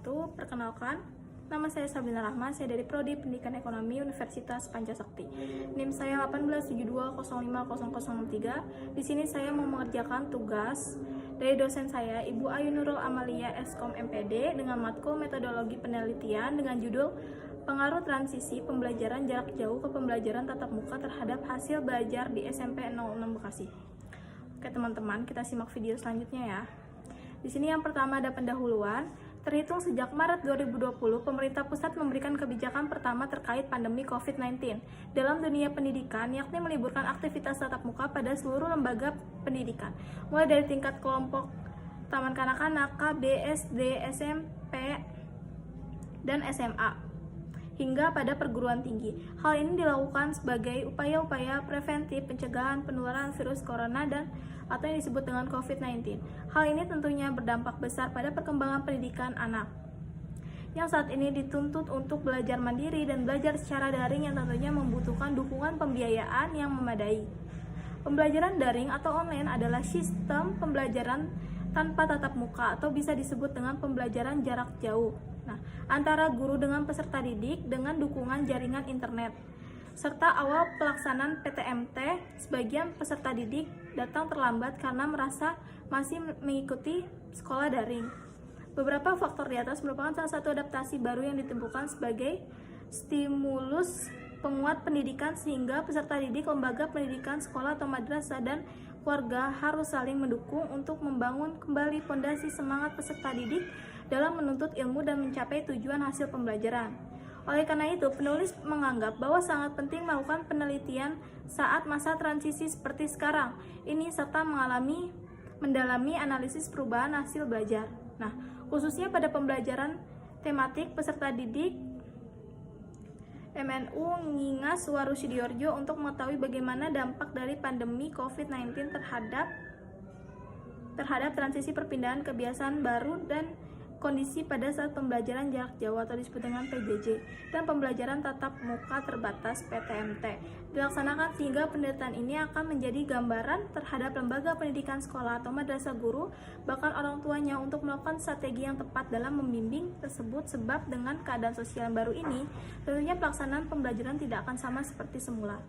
wabarakatuh. Perkenalkan, nama saya Sabrina Rahma, saya dari Prodi Pendidikan Ekonomi Universitas Pancasakti. NIM saya 1872050063. Di sini saya mau mengerjakan tugas dari dosen saya, Ibu Ayu Nurul Amalia Eskom MPD, dengan matkul metodologi penelitian dengan judul Pengaruh Transisi Pembelajaran Jarak Jauh ke Pembelajaran Tatap Muka terhadap Hasil Belajar di SMP 06 Bekasi. Oke teman-teman, kita simak video selanjutnya ya. Di sini yang pertama ada pendahuluan. Terhitung sejak Maret 2020, pemerintah pusat memberikan kebijakan pertama terkait pandemi COVID-19 dalam dunia pendidikan, yakni meliburkan aktivitas tatap muka pada seluruh lembaga pendidikan, mulai dari tingkat kelompok taman kanak-kanak, KB, SD, SMP, dan SMA, hingga pada perguruan tinggi. Hal ini dilakukan sebagai upaya-upaya preventif pencegahan penularan virus corona atau yang disebut dengan COVID-19. Hal ini tentunya berdampak besar pada perkembangan pendidikan anak, yang saat ini dituntut untuk belajar mandiri dan belajar secara daring yang tentunya membutuhkan dukungan pembiayaan yang memadai. Pembelajaran daring atau online adalah sistem pembelajaran tanpa tatap muka atau bisa disebut dengan pembelajaran jarak jauh. Antara guru dengan peserta didik dengan dukungan jaringan internet. Serta awal pelaksanaan PTMT, sebagian peserta didik datang terlambat karena merasa masih mengikuti sekolah daring. Beberapa faktor di atas merupakan salah satu adaptasi baru yang ditemukan sebagai stimulus penguat pendidikan sehingga peserta didik, lembaga pendidikan, sekolah atau madrasah, dan keluarga harus saling mendukung untuk membangun kembali fondasi semangat peserta didik dalam menuntut ilmu dan mencapai tujuan hasil pembelajaran. Oleh karena itu, penulis menganggap bahwa sangat penting melakukan penelitian saat masa transisi seperti sekarang ini serta mendalami analisis perubahan hasil belajar. Khususnya pada pembelajaran tematik, peserta didik MNU Ngingas Warusidiorjo untuk mengetahui bagaimana dampak dari pandemi COVID-19 terhadap transisi perpindahan kebiasaan baru dan kondisi pada saat pembelajaran jarak jauh atau disebut dengan PJJ dan pembelajaran tatap muka terbatas PTMT dilaksanakan, sehingga penelitian ini akan menjadi gambaran terhadap lembaga pendidikan, sekolah atau madrasah, guru, bahkan orang tuanya untuk melakukan strategi yang tepat dalam membimbing tersebut, sebab dengan keadaan sosial yang baru ini tentunya pelaksanaan pembelajaran tidak akan sama seperti semula.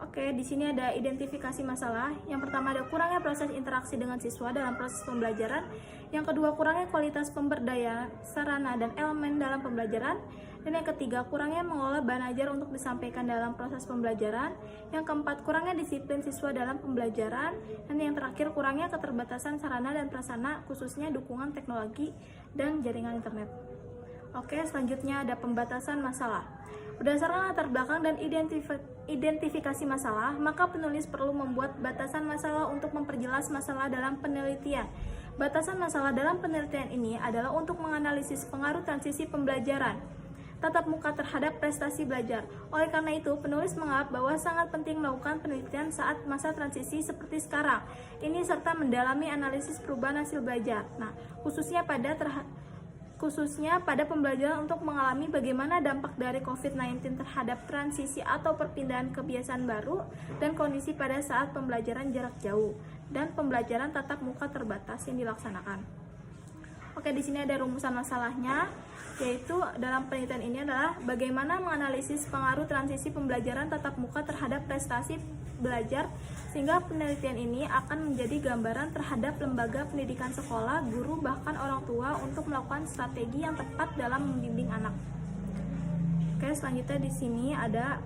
Oke, di sini ada identifikasi masalah. Yang pertama ada kurangnya proses interaksi dengan siswa dalam proses pembelajaran. Yang kedua, kurangnya kualitas pemberdayaan sarana dan elemen dalam pembelajaran. Dan yang ketiga, kurangnya mengolah bahan ajar untuk disampaikan dalam proses pembelajaran. Yang keempat, kurangnya disiplin siswa dalam pembelajaran. Dan yang terakhir, kurangnya keterbatasan sarana dan prasarana, khususnya dukungan teknologi dan jaringan internet. Oke, selanjutnya ada pembatasan masalah. Berdasarkan latar belakang dan identifikasi masalah, maka penulis perlu membuat batasan masalah untuk memperjelas masalah dalam penelitian. Batasan masalah dalam penelitian ini adalah untuk menganalisis pengaruh transisi pembelajaran tatap muka terhadap prestasi belajar. Oleh karena itu, penulis menganggap bahwa sangat penting melakukan penelitian saat masa transisi seperti sekarang ini serta mendalami analisis perubahan hasil belajar. Khususnya pada pembelajaran untuk mengalami bagaimana dampak dari COVID-19 terhadap transisi atau perpindahan kebiasaan baru dan kondisi pada saat pembelajaran jarak jauh dan pembelajaran tatap muka terbatas yang dilaksanakan. Oke, di sini ada rumusan masalahnya, yaitu dalam penelitian ini adalah bagaimana menganalisis pengaruh transisi pembelajaran tatap muka terhadap prestasi belajar, sehingga penelitian ini akan menjadi gambaran terhadap lembaga pendidikan, sekolah, guru, bahkan orang tua untuk melakukan strategi yang tepat dalam membimbing anak. Oke, selanjutnya di sini ada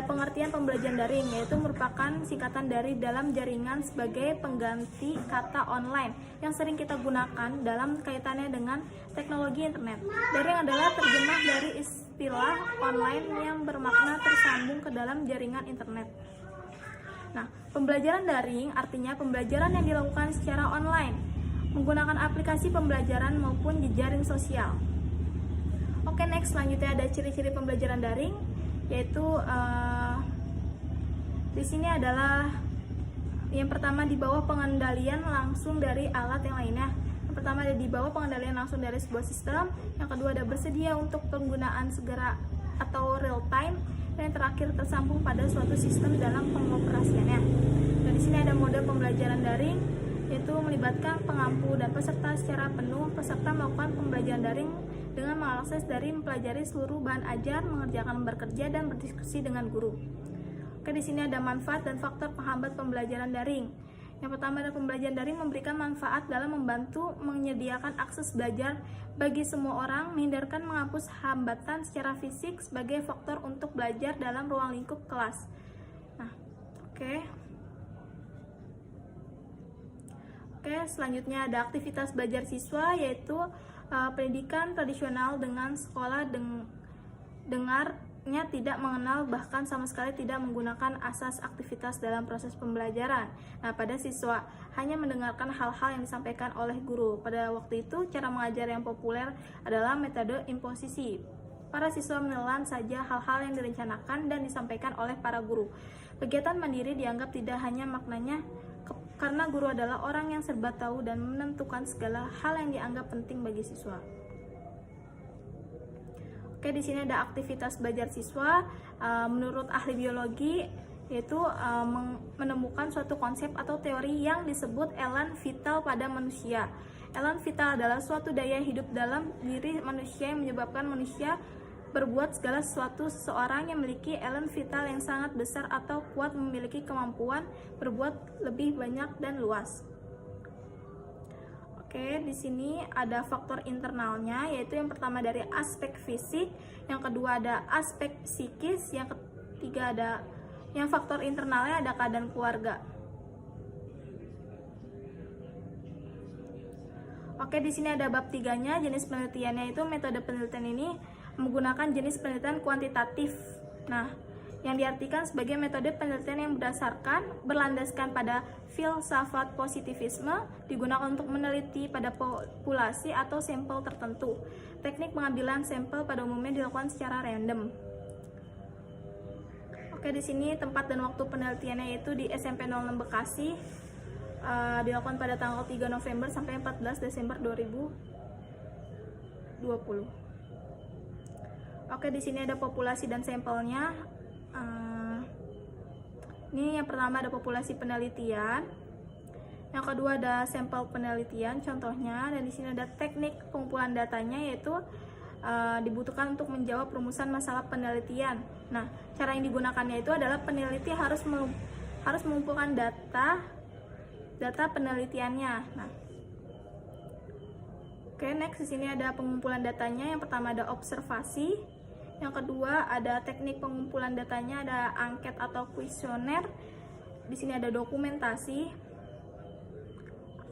pengertian pembelajaran daring, yaitu merupakan singkatan dari dalam jaringan sebagai pengganti kata online yang sering kita gunakan dalam kaitannya dengan teknologi internet. Daring adalah terjemah dari istilah online yang bermakna tersambung ke dalam jaringan internet. Pembelajaran daring artinya pembelajaran yang dilakukan secara online menggunakan aplikasi pembelajaran maupun jejaring sosial. Oke, next, selanjutnya ada ciri-ciri pembelajaran daring, yaitu di sini adalah yang pertama di bawah pengendalian langsung dari alat yang lainnya. Yang pertama ada di bawah pengendalian langsung dari sebuah sistem. Yang kedua ada bersedia untuk penggunaan segera atau real time. dan yang terakhir tersambung pada suatu sistem dalam pengoperasiannya. Dan di sini ada mode pembelajaran daring, yaitu melibatkan pengampu dan peserta secara penuh. Peserta melakukan pembelajaran daring dengan mengakses dari mempelajari seluruh bahan ajar, mengerjakan lembar kerja, dan berdiskusi dengan guru. Oke, di sini ada manfaat dan faktor penghambat pembelajaran daring. Yang pertama adalah pembelajaran daring memberikan manfaat dalam membantu menyediakan akses belajar bagi semua orang, menghindarkan menghapus hambatan secara fisik sebagai faktor untuk belajar dalam ruang lingkup kelas. Nah, Oke, selanjutnya ada aktivitas belajar siswa, yaitu pendidikan tradisional dengan sekolah dengarnya tidak mengenal, bahkan sama sekali tidak menggunakan asas aktivitas dalam proses pembelajaran. Nah, pada siswa hanya mendengarkan hal-hal yang disampaikan oleh guru. Pada waktu itu, cara mengajar yang populer adalah metode imposisi. Para siswa menelan saja hal-hal yang direncanakan dan disampaikan oleh para guru. Kegiatan mandiri dianggap tidak hanya maknanya karena guru adalah orang yang serba tahu dan menentukan segala hal yang dianggap penting bagi siswa. Oke, di sini ada aktivitas belajar siswa. Menurut ahli biologi, yaitu menemukan suatu konsep atau teori yang disebut elan vital pada manusia. Elan vital adalah suatu daya hidup dalam diri manusia yang menyebabkan manusia berbuat segala sesuatu. Seseorang yang memiliki elan vital yang sangat besar atau kuat memiliki kemampuan berbuat lebih banyak dan luas. Oke, di sini ada faktor internalnya, yaitu yang pertama dari aspek fisik, yang kedua ada aspek psikis, yang ketiga ada yang faktor internalnya ada keadaan keluarga. Oke, di sini ada bab 3-nya, jenis penelitiannya, itu metode penelitian ini menggunakan jenis penelitian kuantitatif. Nah, yang diartikan sebagai metode penelitian yang berlandaskan pada filsafat positivisme, digunakan untuk meneliti pada populasi atau sampel tertentu. Teknik pengambilan sampel pada umumnya dilakukan secara random. Oke, di sini tempat dan waktu penelitiannya yaitu di SMP 06 Bekasi, dilakukan pada tanggal 3 November sampai 14 Desember 2020. Oke, di sini ada populasi dan sampelnya. Ini yang pertama ada populasi penelitian, yang kedua ada sampel penelitian contohnya, dan di sini ada teknik pengumpulan datanya, yaitu dibutuhkan untuk menjawab rumusan masalah penelitian. Nah, cara yang digunakannya itu adalah peneliti harus mengumpulkan data penelitiannya. Nah, oke, next di sini ada pengumpulan datanya. Yang pertama ada observasi, yang kedua ada teknik pengumpulan datanya, ada angket atau kuesioner. Di sini ada dokumentasi.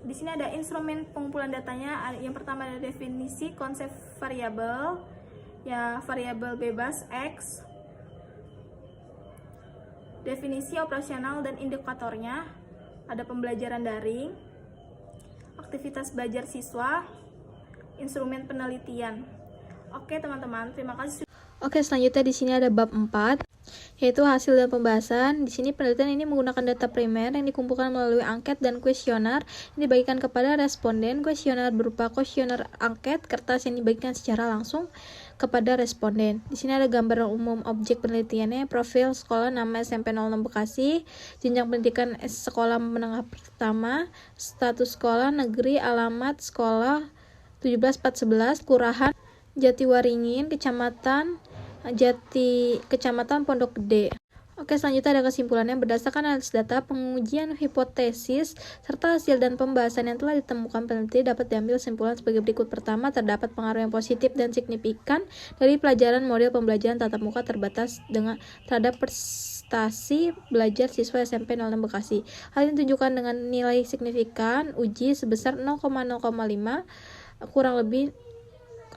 Di sini ada instrumen pengumpulan datanya. Yang pertama ada definisi konsep variabel, ya variabel bebas X, definisi operasional dan indikatornya, ada pembelajaran daring, aktivitas belajar siswa, instrumen penelitian. Oke, teman-teman, terima kasih. Oke, selanjutnya di sini ada bab 4, yaitu hasil dan pembahasan. Di sini penelitian ini menggunakan data primer yang dikumpulkan melalui angket dan kuesioner yang dibagikan kepada responden. Kuesioner berupa kuesioner angket, kertas yang dibagikan secara langsung kepada responden. Di sini ada gambaran umum objek penelitiannya, profil sekolah, nama SMP 06 Bekasi, jenjang pendidikan sekolah menengah pertama, status sekolah, negeri, alamat sekolah 17411, kelurahan Jatiwaringin, Kecamatan Pondok Gede. Oke, selanjutnya ada kesimpulannya. Berdasarkan analisis data, pengujian hipotesis, serta hasil dan pembahasan yang telah ditemukan peneliti, dapat diambil kesimpulan sebagai berikut. Pertama, terdapat pengaruh yang positif dan signifikan dari pelajaran model pembelajaran tatap muka terbatas terhadap prestasi belajar siswa SMP 06 Bekasi. Hal ini ditunjukkan dengan nilai signifikan uji sebesar 0,05, kurang lebih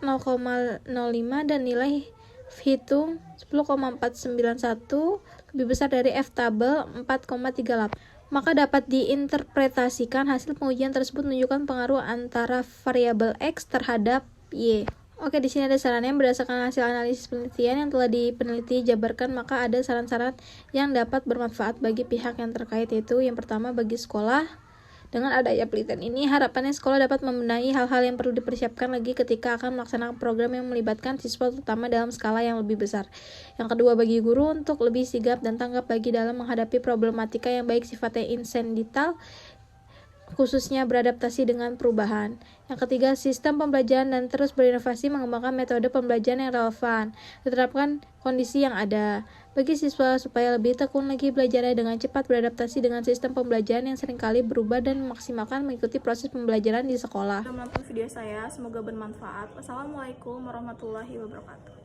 0,05, dan nilai hitung 10,491 lebih besar dari F-tabel 4,38. Maka dapat diinterpretasikan hasil pengujian tersebut menunjukkan pengaruh antara variabel X terhadap Y. Oke, di sini ada sarannya. Berdasarkan hasil analisis penelitian yang telah peneliti jabarkan, maka ada saran-saran yang dapat bermanfaat bagi pihak yang terkait, yaitu yang pertama bagi sekolah Dengan adanya penelitian ini, harapannya sekolah dapat membenahi hal-hal yang perlu dipersiapkan lagi ketika akan melaksanakan program yang melibatkan siswa terutama dalam skala yang lebih besar. Yang kedua, bagi guru untuk lebih sigap dan tanggap bagi dalam menghadapi problematika yang baik sifatnya insidental, khususnya beradaptasi dengan perubahan. Yang ketiga, sistem pembelajaran dan terus berinovasi mengembangkan metode pembelajaran yang relevan, diterapkan kondisi yang ada. Bagi siswa supaya lebih tekun lagi belajarnya dengan cepat beradaptasi dengan sistem pembelajaran yang seringkali berubah dan memaksimalkan mengikuti proses pembelajaran di sekolah. Sudah menonton video saya, semoga bermanfaat. Wassalamualaikum warahmatullahi wabarakatuh.